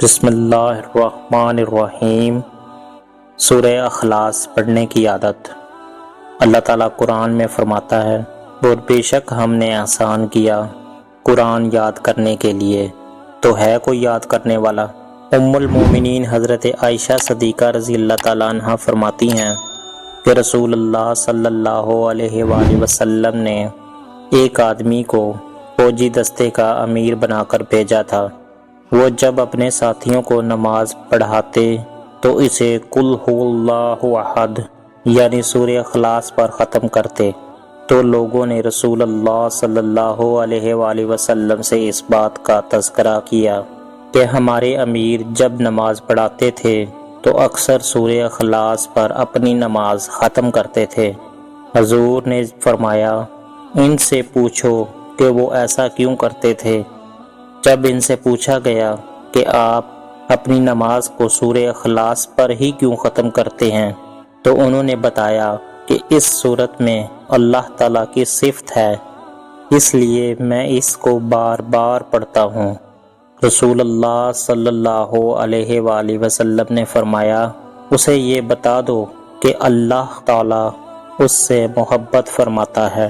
بسم اللہ الرحمن الرحیم۔ سورہ اخلاص پڑھنے کی عادت۔ اللہ تعالیٰ قرآن میں فرماتا ہے، اور بے شک ہم نے آسان کیا قرآن یاد کرنے کے لیے، تو ہے کوئی یاد کرنے والا؟ ام المومنین حضرت عائشہ صدیقہ رضی اللہ تعالیٰ عنہ فرماتی ہیں کہ رسول اللہ صلی اللہ علیہ وآلہ وسلم نے ایک آدمی کو فوجی دستے کا امیر بنا کر بھیجا تھا۔ وہ جب اپنے ساتھیوں کو نماز پڑھاتے تو اسے قل هو اللہ احد یعنی سورہ اخلاص پر ختم کرتے، تو لوگوں نے رسول اللہ صلی اللہ علیہ وآلہ وسلم سے اس بات کا تذکرہ کیا کہ ہمارے امیر جب نماز پڑھاتے تھے تو اکثر سورہ اخلاص پر اپنی نماز ختم کرتے تھے۔ حضور نے فرمایا، ان سے پوچھو کہ وہ ایسا کیوں کرتے تھے۔ جب ان سے پوچھا گیا کہ آپ اپنی نماز کو سورہ اخلاص پر ہی کیوں ختم کرتے ہیں، تو انہوں نے بتایا کہ اس صورت میں اللہ تعالیٰ کی صفت ہے، اس لیے میں اس کو بار بار پڑھتا ہوں۔ رسول اللہ صلی اللہ علیہ وآلہ وسلم نے فرمایا، اسے یہ بتا دو کہ اللہ تعالیٰ اس سے محبت فرماتا ہے۔